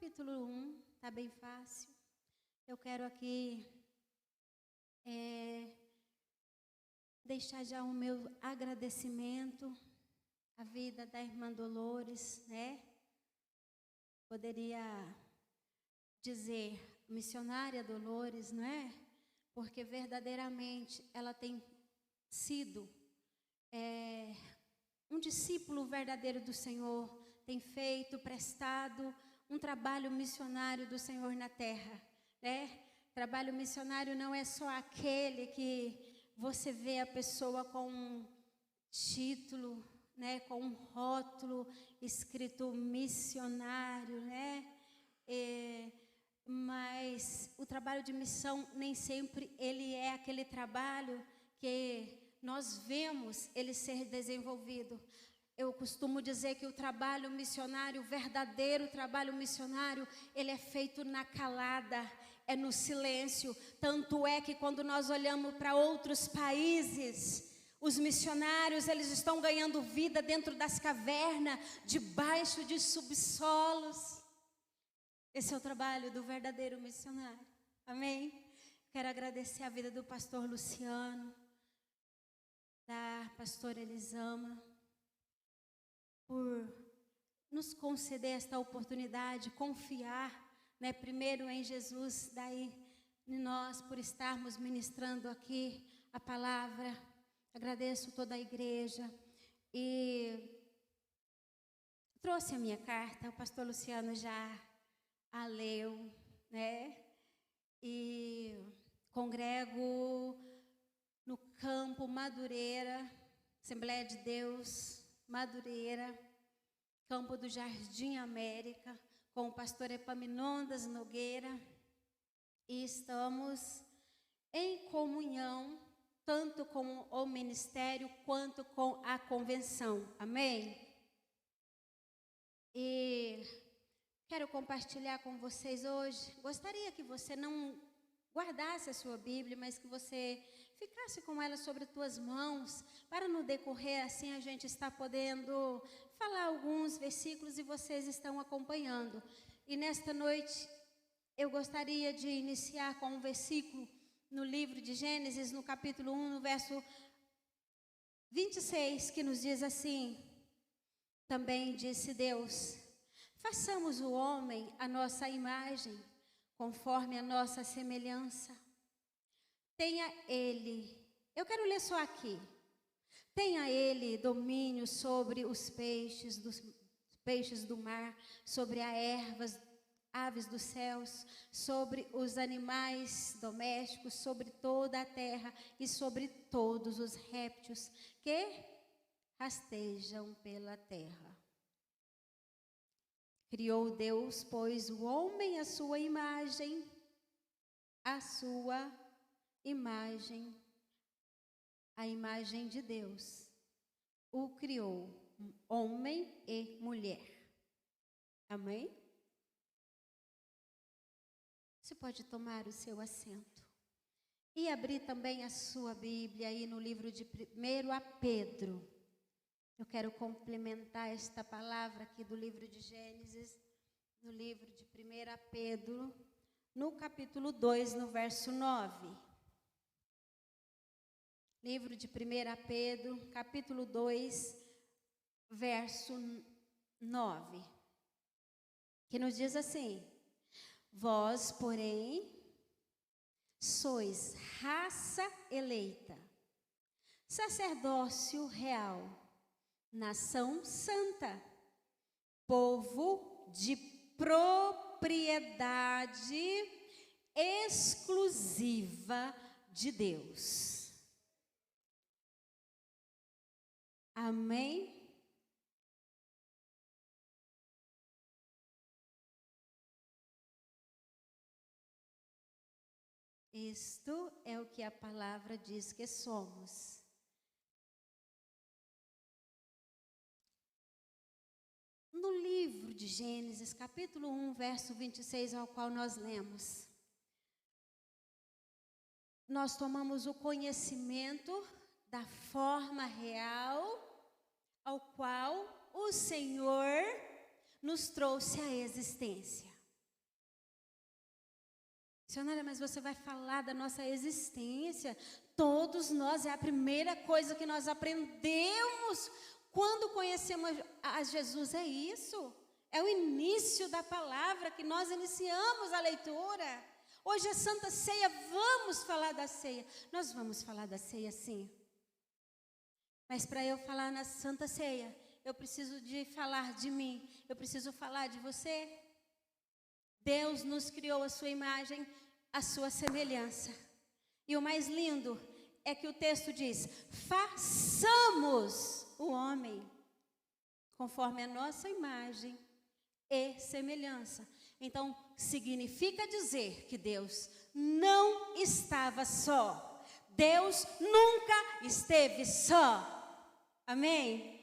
capítulo 1, está bem fácil. Eu quero aqui deixar já o meu agradecimento à vida da irmã Dolores, né? Poderia dizer missionária Dolores, não é? Porque verdadeiramente ela tem sido um discípulo verdadeiro do Senhor, tem feito, prestado um trabalho missionário do Senhor na terra, né? Trabalho missionário não é só aquele que você vê a pessoa com um título, né, com um rótulo escrito missionário, né? Mas o trabalho de missão nem sempre ele é aquele trabalho que nós vemos ele ser desenvolvido. Eu costumo dizer que o trabalho missionário, o verdadeiro trabalho missionário, ele é feito na calada, é no silêncio. Tanto é que quando nós olhamos para outros países, os missionários, eles estão ganhando vida dentro das cavernas, debaixo de subsolos. Esse é o trabalho do verdadeiro missionário. Amém? Quero agradecer a vida do pastor Luciano, da pastora Elisama, por nos conceder esta oportunidade, confiar, né, primeiro em Jesus, daí em nós, por estarmos ministrando aqui a palavra. Agradeço toda a igreja e trouxe a minha carta, o pastor Luciano já a leu, né? E congrego no campo Madureira, Assembleia de Deus, Madureira, campo do Jardim América, com o pastor Epaminondas Nogueira, e estamos em comunhão, tanto com o ministério quanto com a convenção, amém? E quero compartilhar com vocês hoje, gostaria que você não guardasse a sua Bíblia, mas que você ficasse com ela sobre tuas mãos, para no decorrer assim a gente está podendo falar alguns versículos e vocês estão acompanhando. E nesta noite eu gostaria de iniciar com um versículo no livro de Gênesis, no capítulo 1, no verso 26, que nos diz assim: também disse Deus: façamos o homem à nossa imagem, conforme a nossa semelhança. Tenha ele, eu quero ler só aqui. Tenha ele domínio sobre os peixes do mar, sobre as ervas, aves dos céus, sobre os animais domésticos, sobre toda a terra e sobre todos os répteis que rastejam pela terra. Criou Deus, pois, o homem à sua imagem, a imagem de Deus, o criou, homem e mulher. Amém? Você pode tomar o seu assento. E abrir também a sua Bíblia aí no livro de 1 a Pedro. Eu quero complementar esta palavra aqui do livro de Gênesis, no livro de 1 Pedro, no capítulo 2, no verso 9. Livro de 1 Pedro, capítulo 2, verso 9. Que nos diz assim: vós, porém, sois raça eleita, sacerdócio real, nação santa, povo de propriedade exclusiva de Deus. Amém? Isto é o que a palavra diz que somos. No livro de Gênesis, capítulo 1, verso 26, ao qual nós lemos, nós tomamos o conhecimento da forma real ao qual o Senhor nos trouxe à existência. Missionária, mas você vai falar da nossa existência. Todos nós, é a primeira coisa que nós aprendemos quando conhecemos a Jesus, é isso. É o início da palavra que nós iniciamos a leitura. Hoje é Santa Ceia, vamos falar da ceia. Nós vamos falar da ceia, sim. Mas para eu falar na Santa Ceia, eu preciso de falar de mim. Eu preciso falar de você. Deus nos criou a sua imagem, a sua semelhança. E o mais lindo é que o texto diz: façamos o homem conforme a nossa imagem e semelhança. Então, significa dizer que Deus não estava só. Deus nunca esteve só. Amém?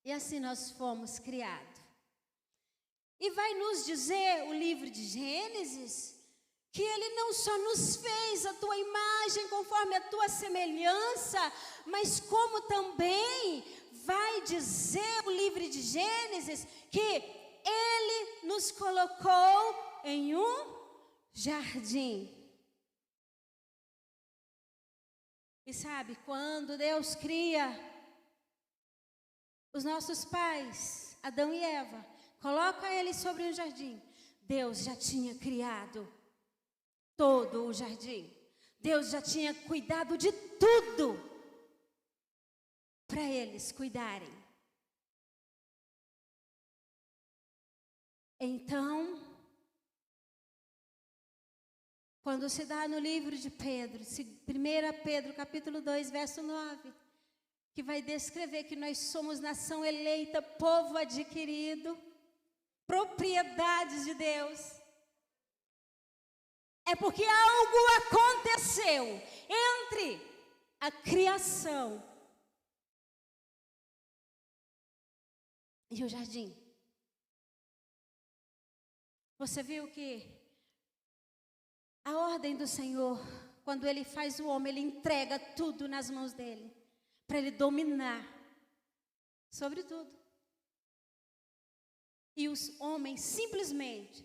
E assim nós fomos criados. E vai nos dizer o livro de Gênesis que Ele não só nos fez a tua imagem conforme a tua semelhança, mas como também vai dizer o livro de Gênesis que Ele nos colocou em um jardim. E sabe, quando Deus cria os nossos pais, Adão e Eva, coloca eles sobre um jardim, Deus já tinha criado todo o jardim. Deus já tinha cuidado de tudo para eles cuidarem. Então, quando se dá no livro de Pedro, 1 Pedro capítulo 2, verso 9, que vai descrever que nós somos nação eleita, povo adquirido, propriedades de Deus. É porque algo aconteceu entre a criação e o jardim. Você viu que a ordem do Senhor, quando Ele faz o homem, Ele entrega tudo nas mãos dEle, para Ele dominar sobre tudo. E os homens simplesmente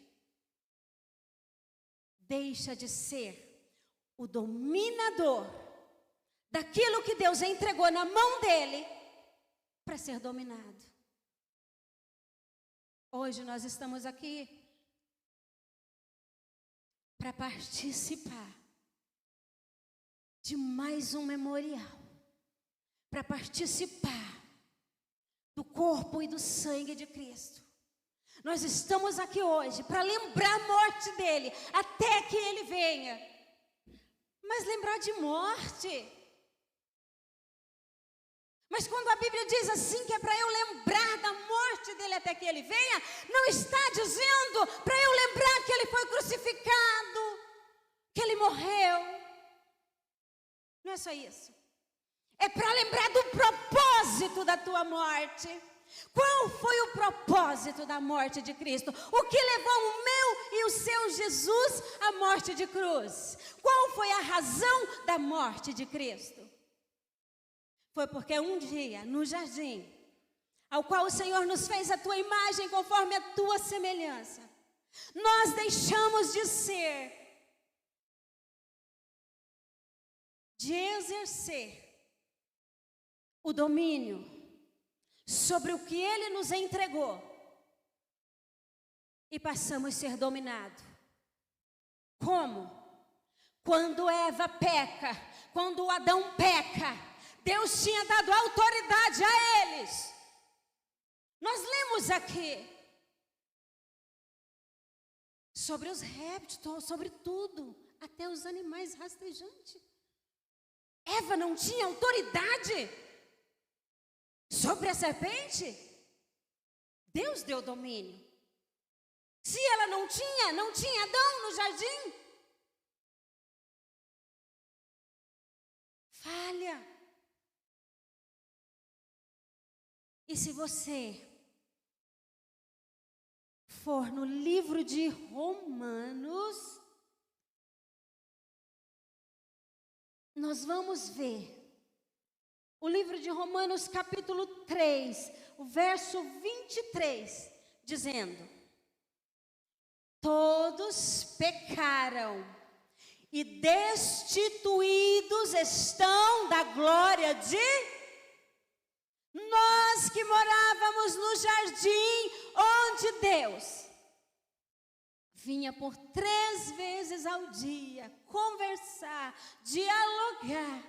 deixa de ser o dominador daquilo que Deus entregou na mão dele para ser dominado. Hoje nós estamos aqui para participar de mais um memorial, para participar do corpo e do sangue de Cristo. Nós estamos aqui hoje para lembrar a morte dele, até que ele venha. Mas lembrar de morte. Mas quando a Bíblia diz assim, que é para eu lembrar da morte dele até que ele venha, não está dizendo para eu lembrar que ele foi crucificado, que ele morreu. Não é só isso. É para lembrar do propósito da tua morte. Qual foi o propósito da morte de Cristo? O que levou o meu e o seu Jesus à morte de cruz? Qual foi a razão da morte de Cristo? Foi porque um dia, no jardim, ao qual o Senhor nos fez a tua imagem conforme a tua semelhança, nós deixamos de exercer o domínio sobre o que Ele nos entregou e passamos a ser dominados. Como? Quando Eva peca, quando Adão peca, Deus tinha dado autoridade a eles. Nós lemos aqui sobre os répteis, sobre tudo, até os animais rastejantes. Eva não tinha autoridade sobre a serpente? Deus deu domínio. Se ela não tinha Adão no jardim. Falha. E se você for no livro de Romanos, nós vamos ver o livro de Romanos capítulo 3, o verso 23, dizendo: Todos pecaram e destituídos estão da glória de nós que morávamos no jardim, onde Deus vinha por 3 vezes ao dia conversar, dialogar.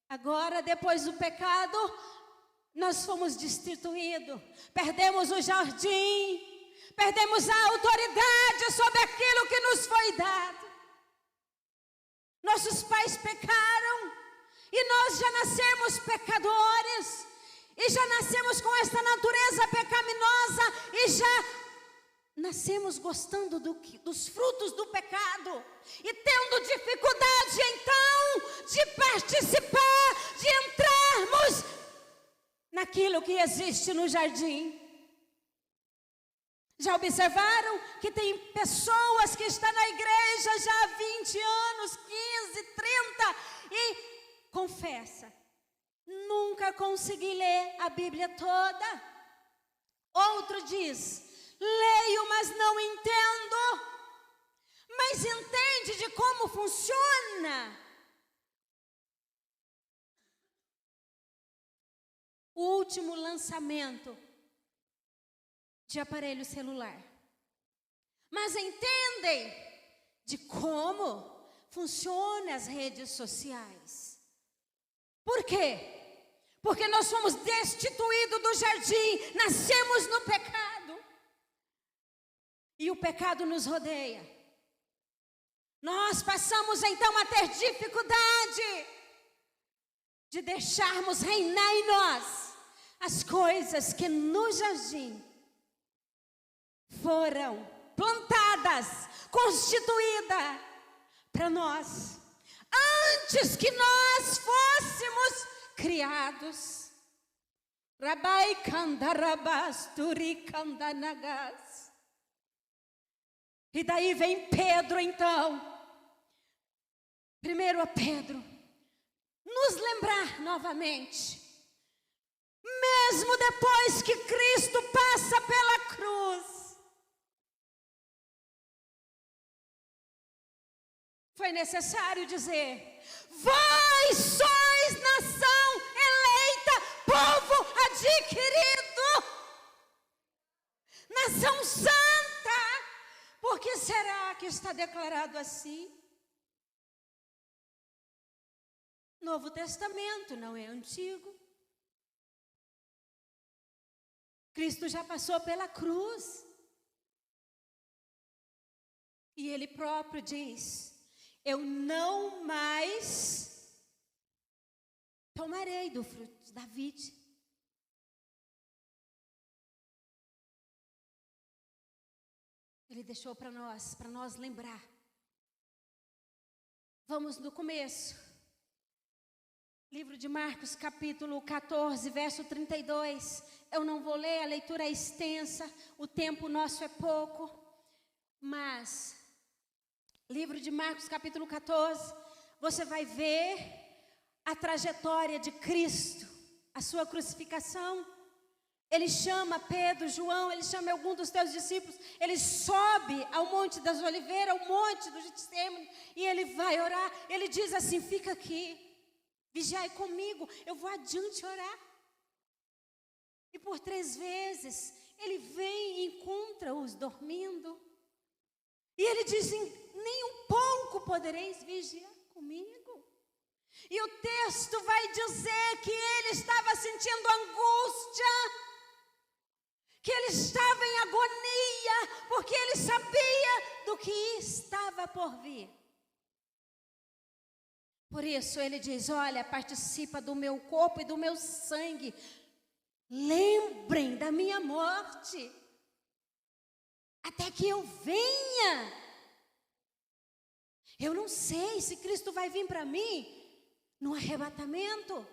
Agora, depois do pecado, nós fomos destituídos, perdemos o jardim, perdemos a autoridade sobre aquilo que nos foi dado. Nossos pais pecaram e nós já nascemos pecadores, e já nascemos com esta natureza pecaminosa, e já nascemos gostando dos frutos do pecado, e tendo dificuldade então de participar, de entrarmos naquilo que existe no jardim. Já observaram que tem pessoas que estão na igreja já há 20 anos, 15, 30 e confessa: nunca consegui ler a Bíblia toda. Outro diz: leio, mas não entendo. Mas entende de como funciona. O último lançamento de aparelho celular. Mas entendem de como funcionam as redes sociais. Por quê? Porque nós fomos destituídos do jardim, nascemos no pecado. E o pecado nos rodeia. Nós passamos então a ter dificuldade de deixarmos reinar em nós as coisas que no jardim foram plantadas, constituídas para nós, antes que nós fôssemos criados. Rabai kandarabas turi kandanagas. E daí vem Pedro então, primeiro a Pedro, nos lembrar novamente, mesmo depois que Cristo passa pela cruz, foi necessário dizer: vós sois nação eleita, povo adquirido, nação santa. Por que será que está declarado assim? Novo Testamento, não é Antigo. Cristo já passou pela cruz. E Ele próprio diz: eu não mais tomarei do fruto da vide. Ele deixou para nós lembrar. Vamos no começo. Livro de Marcos, capítulo 14, verso 32. Eu não vou ler, a leitura é extensa, o tempo nosso é pouco. Mas, livro de Marcos, capítulo 14, você vai ver a trajetória de Cristo, a sua crucificação. Ele chama Pedro, João, ele chama algum dos teus discípulos, ele sobe ao Monte das Oliveiras, ao Monte do Getsemane, e ele vai orar. Ele diz assim: fica aqui, vigiai comigo, eu vou adiante orar. E por 3 vezes, ele vem e encontra-os dormindo. E ele diz: nem um pouco podereis vigiar comigo. E o texto vai dizer que ele estava sentindo angústia, que ele estava em agonia, porque ele sabia do que estava por vir. Por isso ele diz: olha, participa do meu corpo e do meu sangue. Lembrem da minha morte, até que eu venha. Eu não sei se Cristo vai vir para mim no arrebatamento,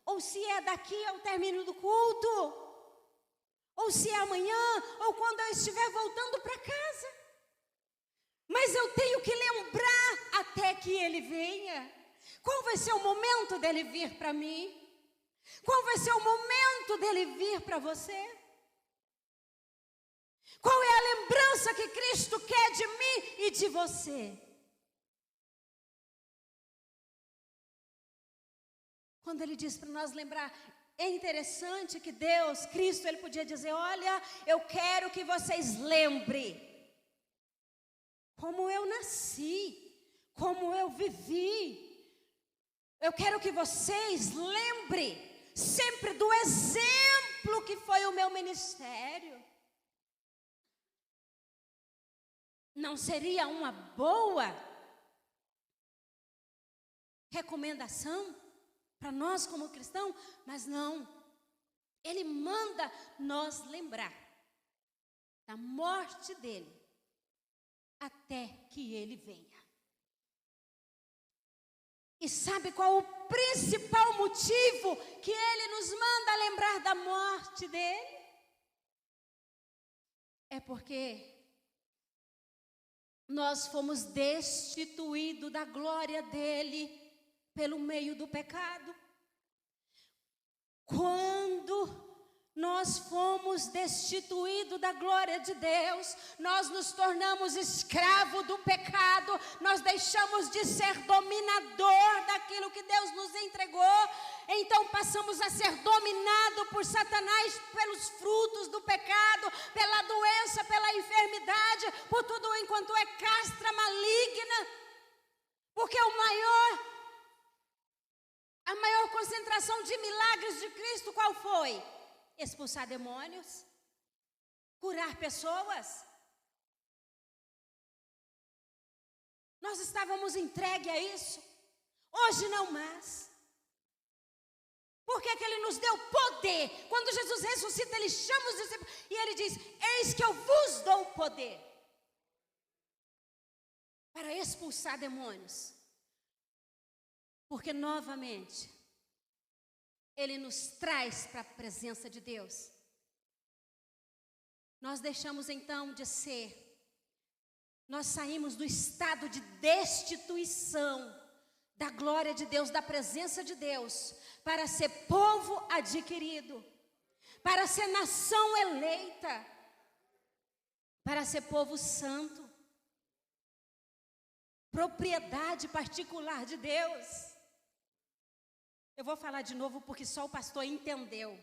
ou se é daqui ao término do culto, ou se é amanhã, ou quando eu estiver voltando para casa. Mas eu tenho que lembrar até que Ele venha. Qual vai ser o momento dele vir para mim? Qual vai ser o momento dele vir para você? Qual é a lembrança que Cristo quer de mim e de você. Quando ele diz para nós lembrar, é interessante que Deus, Cristo, ele podia dizer, olha, eu quero que vocês lembrem como eu nasci, como eu vivi. Eu quero que vocês lembrem sempre do exemplo que foi o meu ministério. Não seria uma boa recomendação para nós como cristãos? Mas não. Ele manda nós lembrar da morte dele até que ele venha. E sabe qual o principal motivo que ele nos manda lembrar da morte dele? É porque nós fomos destituídos da glória dele pelo meio do pecado. Quando nós fomos destituídos da glória de Deus, nós nos tornamos escravos do pecado, nós deixamos de ser dominador daquilo que Deus nos entregou, então passamos a ser dominados por Satanás, pelos frutos do pecado, pela doença, pela enfermidade, por tudo enquanto é castra maligna, porque a maior concentração de milagres de Cristo qual foi? Expulsar demônios, curar pessoas. Nós estávamos entregues a isso. Hoje não mais. Por que ele nos deu poder? Quando Jesus ressuscita, ele chama os discípulos e ele diz, eis que eu vos dou poder para expulsar demônios. Porque novamente ele nos traz para a presença de Deus. Nós deixamos então de ser, nós saímos do estado de destituição da glória de Deus, da presença de Deus, para ser povo adquirido, para ser nação eleita, para ser povo santo, propriedade particular de Deus. Eu vou falar de novo porque só o pastor entendeu.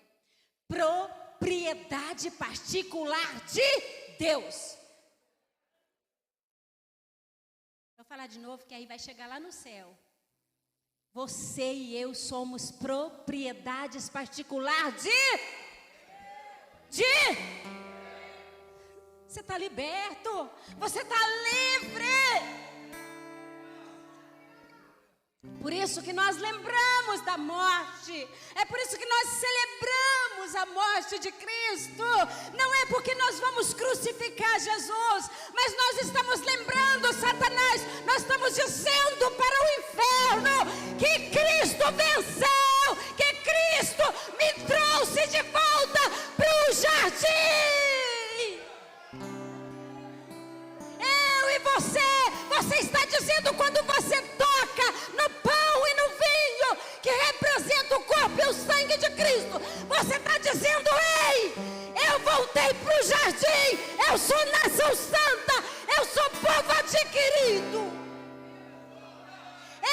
Propriedade particular de Deus. Vou falar de novo que aí vai chegar lá no céu. Você e eu somos propriedades particular de Você está liberto. Você está livre. Por isso que nós lembramos da morte. É por isso que nós celebramos a morte de Cristo. Não é porque nós vamos crucificar Jesus, mas nós estamos lembrando Satanás. Nós estamos dizendo para o inferno que Cristo venceu, que Cristo me trouxe de volta para o jardim. Eu e você está dizendo quando você toca no pão e no vinho, que representa o corpo e o sangue de Cristo, você está dizendo, ei, eu voltei para o jardim, eu sou nação santa, eu sou povo adquirido,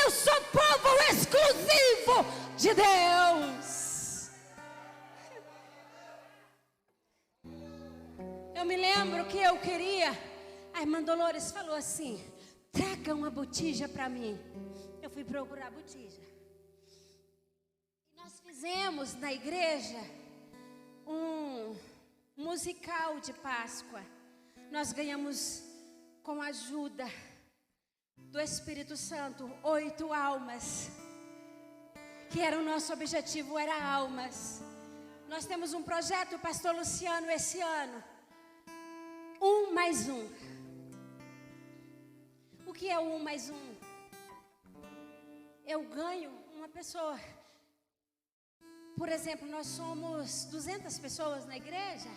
eu sou povo exclusivo de Deus. Eu me lembro que eu queria, a irmã Dolores falou assim, traga uma botija para mim. Eu fui procurar a botija. E nós fizemos na igreja um musical de Páscoa. Nós ganhamos com a ajuda do Espírito Santo 8 almas. Que era o nosso objetivo, era almas. Nós temos um projeto, o pastor Luciano, esse ano. 1 mais 1. O que é o 1 mais 1? Eu ganho uma pessoa. Por exemplo, nós somos 200 pessoas na igreja.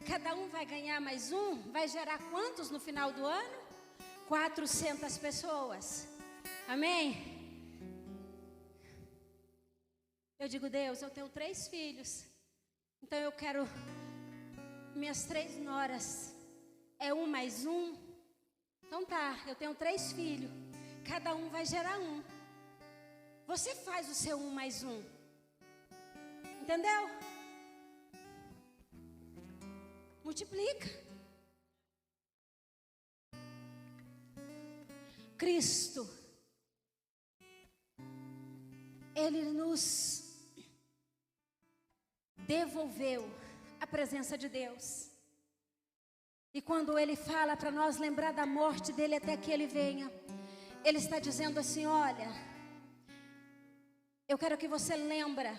Cada um vai ganhar mais um. Vai gerar quantos no final do ano? 400 pessoas. Amém? Eu digo, Deus, eu tenho 3 filhos. Então eu quero minhas 3 noras. É 1 mais 1. Então tá, eu tenho 3 filhos. Cada um vai gerar um. Você faz o seu 1 mais 1. Entendeu? Multiplica. Cristo, Ele nos devolveu a presença de Deus. E quando Ele fala para nós lembrar da morte dEle até que Ele venha, Ele está dizendo assim, olha, eu quero que você lembra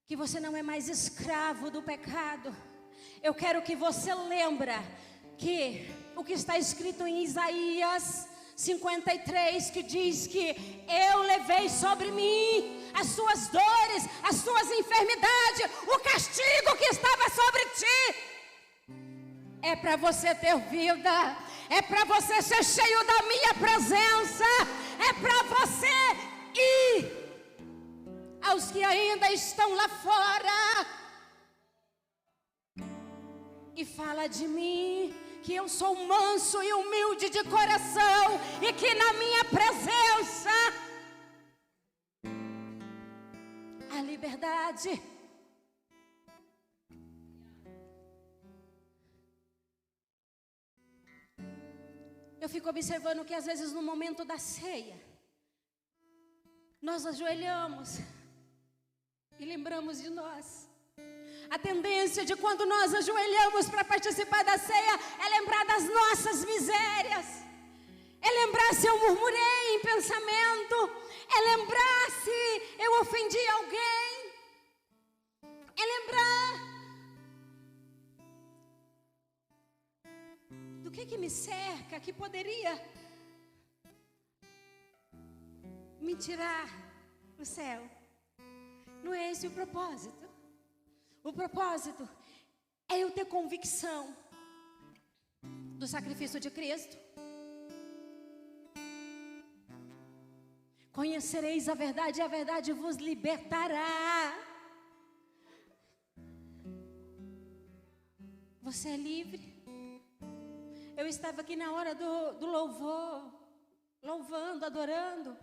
que você não é mais escravo do pecado. Eu quero que você lembra que o que está escrito em Isaías 53, que diz que eu levei sobre mim as suas dores, as suas enfermidades, o castigo que estava sobre ti. É para você ter vida, é para você ser cheio da minha presença, é para você ir aos que ainda estão lá fora e fala de mim, que eu sou manso e humilde de coração, e que na minha presença há liberdade. Eu fico observando que às vezes no momento da ceia, nós ajoelhamos e lembramos de nós. A tendência de quando nós ajoelhamos para participar da ceia é lembrar das nossas misérias, é lembrar se eu murmurei em pensamento, é lembrar se eu ofendi alguém, é lembrar do que me cerca, que poderia me tirar do céu. Não é esse o propósito. O propósito é eu ter convicção do sacrifício de Cristo. Conhecereis a verdade e a verdade vos libertará. Você é livre. Eu estava aqui na hora do louvor, louvando, adorando.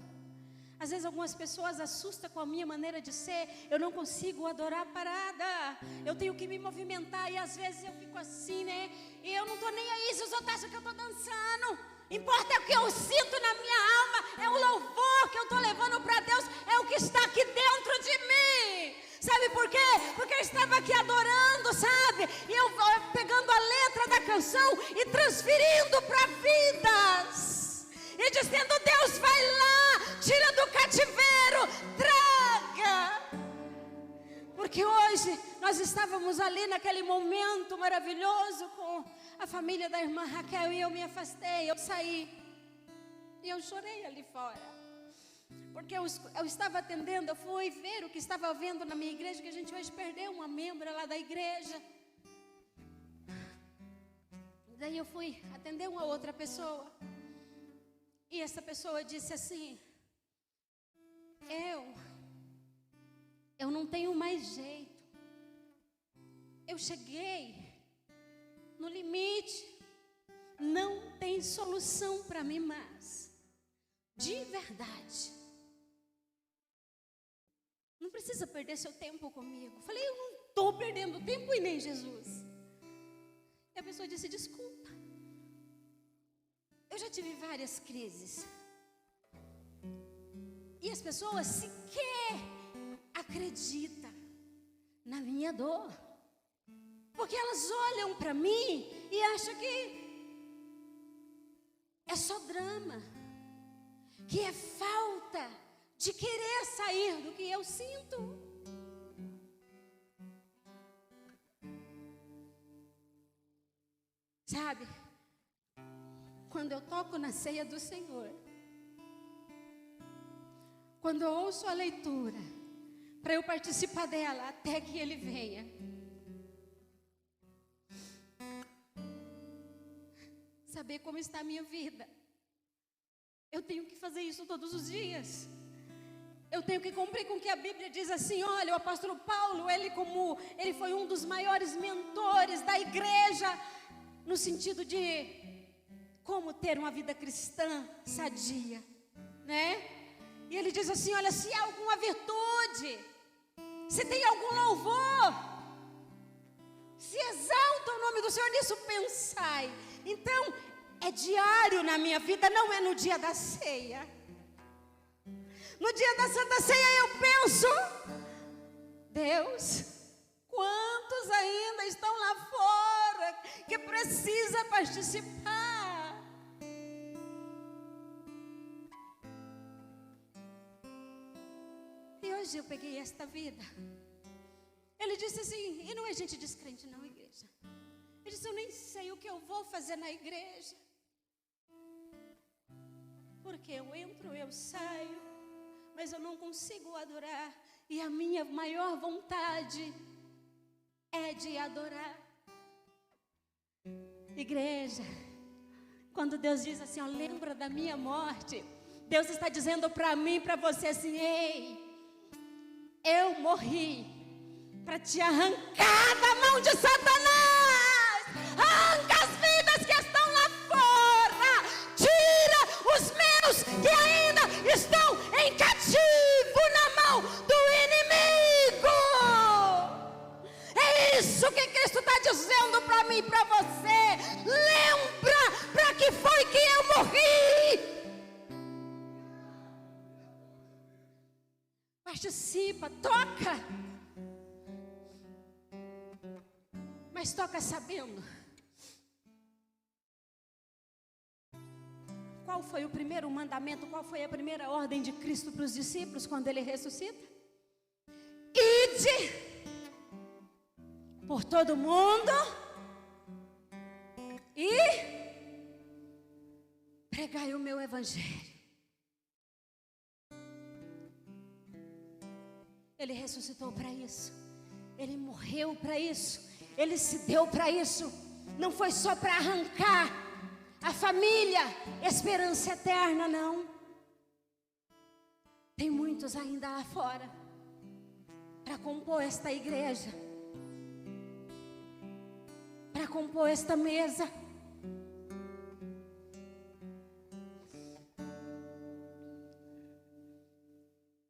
Às vezes algumas pessoas assustam com a minha maneira de ser. Eu não consigo adorar parada. Eu tenho que me movimentar. E às vezes eu fico assim, né? E eu não estou nem aí se os outros acham que eu estou dançando. Importa é o que eu sinto na minha alma. É o louvor que eu estou levando para Deus. É o que está aqui dentro de mim. Sabe por quê? Porque eu estava aqui adorando, sabe? E eu pegando a letra da canção e transferindo para vidas. E dizendo, Deus, vai lá, tira do cativeiro, traga. Porque hoje nós estávamos ali naquele momento maravilhoso com a família da irmã Raquel e eu me afastei, eu saí. E eu chorei ali fora. Porque eu estava atendendo, eu fui ver o que estava havendo na minha igreja, que a gente hoje perdeu uma membra lá da igreja. Daí eu fui atender uma outra pessoa. E essa pessoa disse assim, eu não tenho mais jeito. Eu cheguei no limite. Não tem solução para mim mais. De verdade. Não precisa perder seu tempo comigo. Falei, eu não estou perdendo tempo e nem Jesus. E a pessoa disse, desculpa. Eu já tive várias crises. E as pessoas sequer acreditam na minha dor. Porque elas olham para mim e acham que é só drama. Que é falta de querer sair do que eu sinto. Sabe? Quando eu toco na ceia do Senhor, quando eu ouço a leitura, para eu participar dela até que Ele venha, saber como está a minha vida, eu tenho que fazer isso todos os dias. Eu tenho que cumprir com o que a Bíblia diz assim, olha, o apóstolo Paulo, ele foi um dos maiores mentores da igreja, no sentido de como ter uma vida cristã sadia, né? E ele diz assim, olha, se há alguma virtude, se tem algum louvor, se exalta o nome do Senhor, nisso pensai. Então, é diário na minha vida, não é no dia da ceia. No dia da Santa Ceia eu penso, Deus, quantos ainda estão lá fora que precisa participar? E hoje eu peguei esta vida. Ele disse assim, e não é gente descrente não, igreja. Ele disse, eu nem sei o que eu vou fazer na igreja. Porque eu entro, eu saio, mas eu não consigo adorar. E a minha maior vontade é de adorar. Igreja, quando Deus diz assim, ó, lembra da minha morte, Deus está dizendo para mim e para você assim, ei, eu morri para te arrancar da mão de Satanás. Arranca as vidas que estão lá fora. Tira os meus que ainda estão em cativo na mão do inimigo. É isso que Cristo está dizendo para mim e para você. Lembra para que foi que eu morri. Participa, toca. Mas toca sabendo. Qual foi o primeiro mandamento? Qual foi a primeira ordem de Cristo para os discípulos quando Ele ressuscita? Ide por todo mundo e pregai o meu evangelho. Ele ressuscitou para isso. Ele morreu para isso. Ele se deu para isso. Não foi só para arrancar a família, esperança eterna, não. Tem muitos ainda lá fora para compor esta igreja, para compor esta mesa.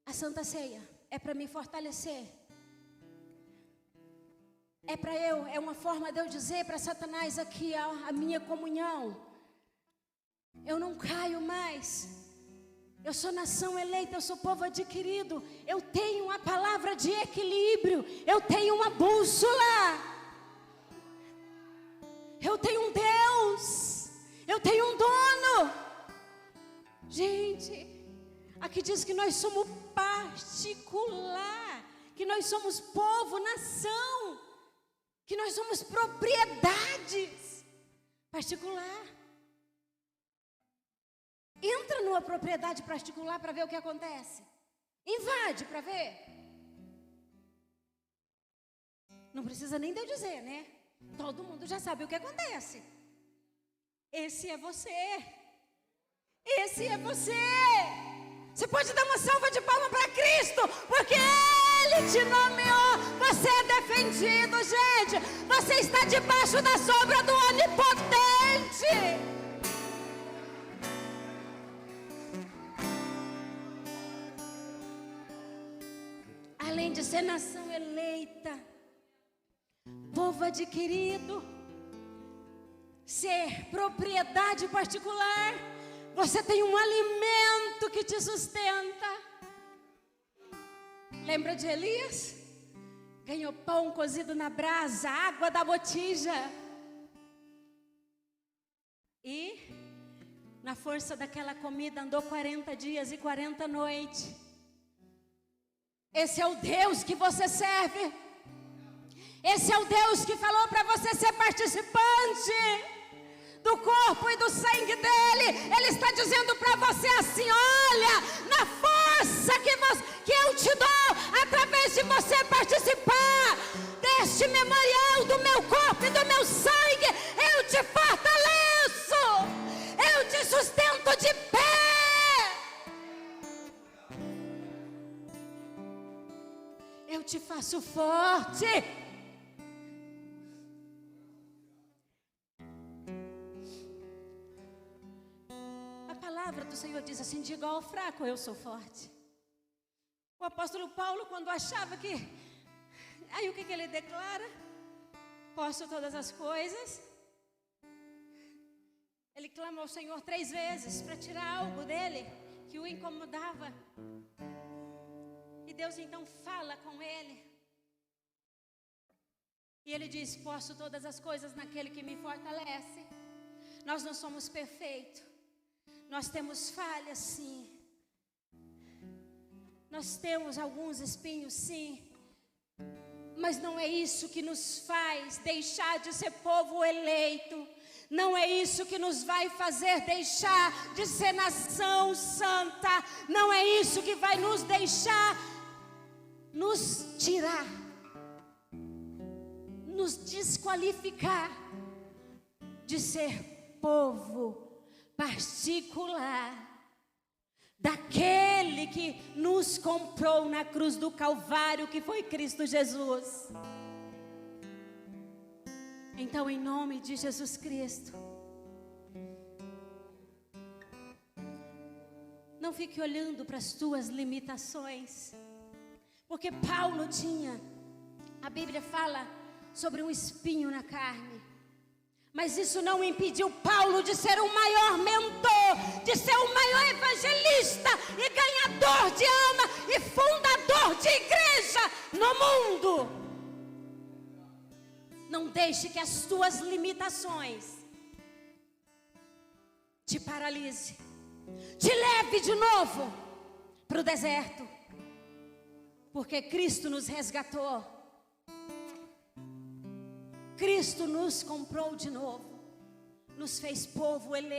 A Santa Ceia é para me fortalecer. É uma forma de eu dizer para Satanás aqui a minha comunhão. Eu não caio mais. Eu sou nação eleita, eu sou povo adquirido. Eu tenho uma palavra de equilíbrio. Eu tenho uma bússola. Eu tenho um Deus. Eu tenho um dono. Gente, aqui diz que nós somos particular. Que nós somos povo, nação. Que nós somos propriedades particular. Entra numa propriedade particular para ver o que acontece. Invade para ver. Não precisa nem de eu dizer, né? Todo mundo já sabe o que acontece. Esse é você. Esse é você. Você pode dar uma salva de palmas para Cristo, porque Ele te nomeou. Você é defendido, gente. Você está debaixo da sombra do Onipotente. Além de ser nação eleita, povo adquirido, ser propriedade particular, você tem um alimento que te sustenta. Lembra de Elias? Ganhou pão cozido na brasa, água da botija. E, na força daquela comida, andou 40 dias e 40 noites. Esse é o Deus que você serve. Esse é o Deus que falou para você ser participante do corpo e do sangue dele. Ele está dizendo para você assim: olha, na força que eu te dou, através de você participar deste memorial do meu corpo e do meu sangue, eu te fortaleço, eu te sustento de pé. Eu te faço forte. palavra do Senhor diz assim: diga ao fraco, eu sou forte. O apóstolo Paulo, quando achava que... Aí o que ele declara? Posso todas as coisas. Ele clama ao Senhor 3 vezes para tirar algo dele que o incomodava. E Deus então fala com ele. E ele diz: posso todas as coisas naquele que me fortalece. Nós não somos perfeitos. Nós temos falhas, sim. Nós temos alguns espinhos, sim. Mas não é isso que nos faz deixar de ser povo eleito. Não é isso que nos vai fazer deixar de ser nação santa. Não é isso que vai nos deixar, nos tirar, nos desqualificar de ser povo particular daquele que nos comprou na cruz do Calvário, que foi Cristo Jesus. Então, em nome de Jesus Cristo, não fique olhando para as tuas limitações, porque Paulo tinha, a Bíblia fala sobre um espinho na carne, mas isso não impediu Paulo de ser o maior mentor, de ser o maior evangelista e ganhador de alma e fundador de igreja no mundo. Não deixe que as tuas limitações te paralise, te leve de novo para o deserto, porque Cristo nos resgatou. Cristo nos comprou de novo, nos fez povo eleito.